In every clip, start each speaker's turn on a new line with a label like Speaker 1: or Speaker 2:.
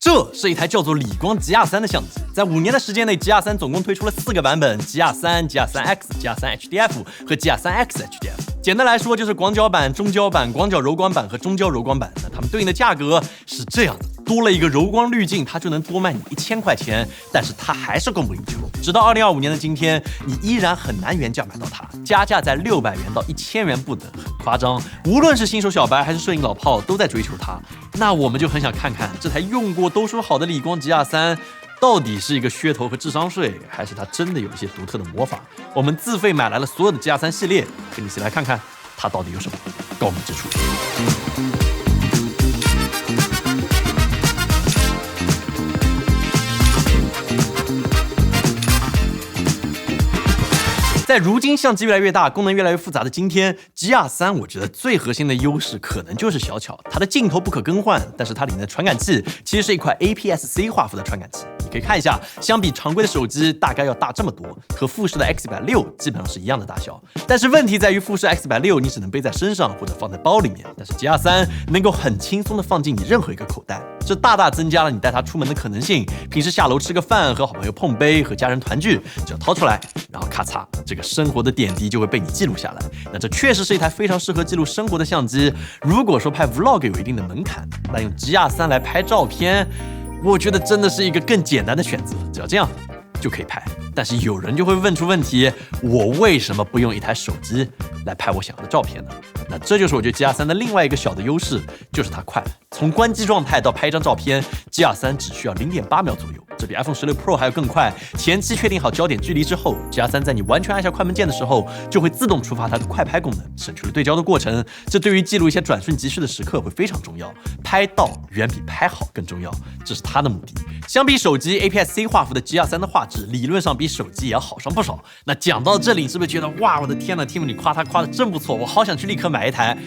Speaker 1: 这是一台叫做理光 GR3 的相机，在5年的时间内 ，GR3 总共推出了4个版本 ：GR3、GR3X、GR3 HDF 和 GR3X HDF。简单来说，就是广角版、中焦版、广角柔光版和中焦柔光版。那它们对应的价格是这样的：多了一个柔光滤镜，它就能多卖你1000块钱，但是它还是供不应求。直到2025年的今天，你依然很难原价买到它，加价在600元到1000元不等，很夸张。无论是新手小白还是摄影老炮，都在追求它。那我们就很想看看这台用过都说好的理光 GR3。到底是一个噱头和智商税，还是它真的有一些独特的魔法？我们自费买来了所有的 GR3 系列，跟你一起来看看它到底有什么高明之处。在如今相机越来越大、功能越来越复杂的今天 ，GR3 我觉得最核心的优势可能就是小巧，它的镜头不可更换，但是它里面的传感器其实是一块 APS-C 画幅的传感器。你可以看一下，相比常规的手机大概要大这么多，和富士的 X160基本上是一样的大小。但是问题在于，富士 X160你只能背在身上或者放在包里面，但是 GR3 能够很轻松的放进你任何一个口袋，这大大增加了你带它出门的可能性。平时下楼吃个饭，和好朋友碰杯，和家人团聚，只要掏出来，然后咔嚓，这个生活的点滴就会被你记录下来。那这确实是一台非常适合记录生活的相机。如果说拍 Vlog 有一定的门槛，那用 GR3 来拍照片，我觉得真的是一个更简单的选择，只要这样就可以拍。但是有人就会问出问题，我为什么不用一台手机来拍我想要的照片呢？那这就是我觉得 GR3 的另外一个小的优势，就是它快。从关机状态到拍一张照片 ，GR3 只需要0.8秒左右，这比 iPhone 16 Pro 还要更快。前期确定好焦点距离之后 ，GR3 在你完全按下快门键的时候，就会自动触发它的快拍功能，省去了对焦的过程。这对于记录一些转瞬即逝的时刻会非常重要。拍到远比拍好更重要，这是它的目的。相比手机 APS-C 画幅的 GR3 的画质，理论上比手机也要好上不少。那讲到这里，你是不是觉得哇，我的天呐 ，Tim 你夸它夸的真不错，我好想去立刻买一台。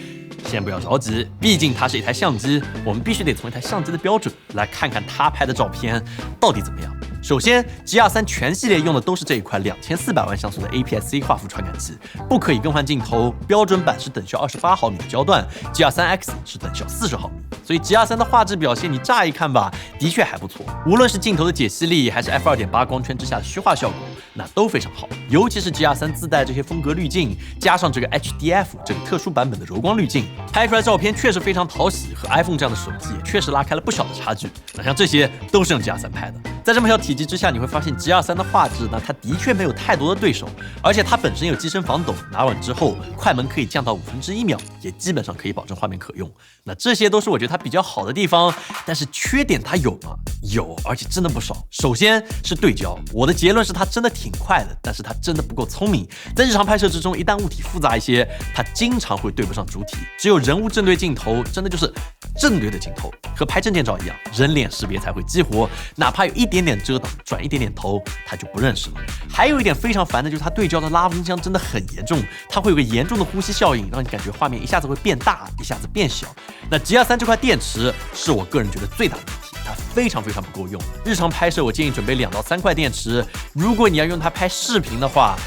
Speaker 1: 先不要着急，毕竟它是一台相机，我们必须得从一台相机的标准来看看它拍的照片到底怎么样。首先 ，GR3 全系列用的都是这一块2400万像素的 APS-C 画幅传感器，不可以更换镜头，标准版是等效28毫米的焦段 ，GR3X 是等效40毫米。所以 GR3 的画质表现，你乍一看吧，的确还不错。无论是镜头的解析力，还是 f2.8 光圈之下的虚化效果，那都非常好。尤其是 GR3 自带这些风格滤镜，加上这个 HDF 这个特殊版本的柔光滤镜，拍出来照片确实非常讨喜，和 iPhone 这样的手机也确实拉开了不小的差距。那像这些都是用 GR3 拍的。在这么小体积之下，你会发现 GR3 的画质呢，它的确没有太多的对手，而且它本身有机身防抖，拿稳之后快门可以降到1/5秒，也基本上可以保证画面可用。那这些都是我觉得它比较好的地方，但是缺点它有吗？有，而且真的不少。首先是对焦，我的结论是它真的挺快的，但是它真的不够聪明。在日常拍摄之中，一旦物体复杂一些，它经常会对不上主体，只有人物正对镜头，真的就是正对的镜头，和拍证件照一样，人脸识别才会激活，哪怕有一点点遮挡，转一点点头，它就不认识了。还有一点非常烦的就是它对焦的拉风箱真的很严重，它会有个严重的呼吸效应，让你感觉画面一下子会变大，一下子变小。那 GR3 这块电池是我个人觉得最大的问题，它非常不够用。日常拍摄我建议准备2到3块电池，如果你要用它拍视频的话，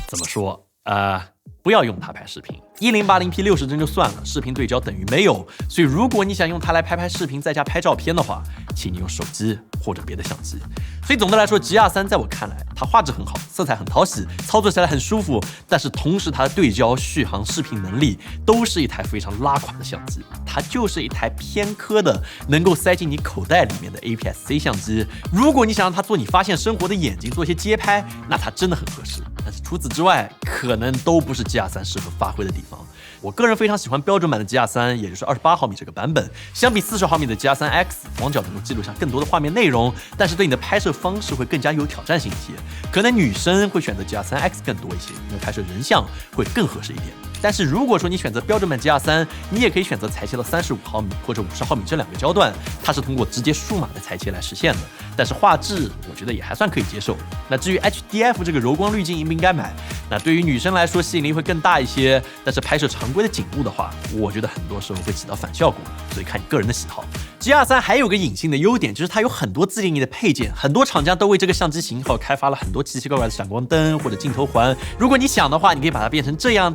Speaker 1: 怎么说？不要用它拍视频，1080p 60帧就算了，视频对焦等于没有。所以如果你想用它来拍视频，在家拍照片的话，请你用手机或者别的相机。所以总的来说 ，GR3 在我看来，它画质很好，色彩很讨喜，操作起来很舒服，但是同时它的对焦、续航、视频能力都是一台非常拉垮的相机。它就是一台偏科的，能够塞进你口袋里面的 APS-C 相机。如果你想让它做你发现生活的眼睛，做一些街拍，那它真的很合适。但是除此之外，可能都不是 GR3 适合发挥的地方。我个人非常喜欢标准版的 GR3， 也就是28毫米这个版本，相比40毫米的 GR3X， 广角能够记录下更多的画面内容，但是对你的拍摄方式会更加有挑战性一些。可能女生会选择 GR3X 更多一些，因为拍摄人像会更合适一点。但是如果说你选择标准版 GR3， 你也可以选择裁切到35毫米或者50毫米这2个焦段，它是通过直接数码的裁切来实现的。但是画质我觉得也还算可以接受。那至于 HDF 这个柔光滤镜应不应该买？那对于女生来说吸引力会更大一些，但是拍摄常规的景物的话，我觉得很多时候会起到反效果，所以看你个人的喜好。GR3还有个隐性的优点，就是它有很多自定义的配件，很多厂家都为这个相机型号开发了很多奇奇怪怪的闪光灯或者镜头环。如果你想的话，你可以把它变成这样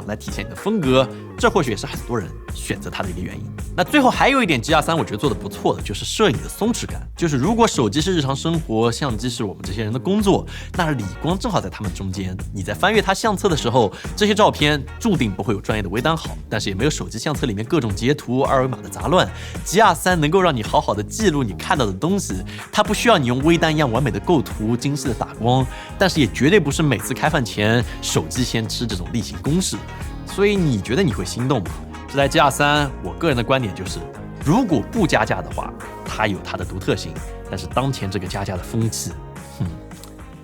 Speaker 1: 来体现你的风格，这或许也是很多人选择它的一个原因。那最后还有一点 GR3我觉得做的不错的，就是摄影的松弛感。就是如果手机是日常生活，相机是我们这些人的工作，那理光正好在他们中间。你在翻阅它相册的时候，这些照片注定不会有专业的微单好，但是也没有手机相册里面各种截图、二维码的杂乱。GR3能够让你好好的记录你看到的东西，它不需要你用微单一样完美的构图、精细的打光，但是也绝对不是每次开饭前手机先吃这种例行公事。所以你觉得你会心动吗？这台 GR3，我个人的观点就是，如果不加价的话，它有它的独特性，但是当前这个加价的风气，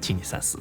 Speaker 1: 请你三思。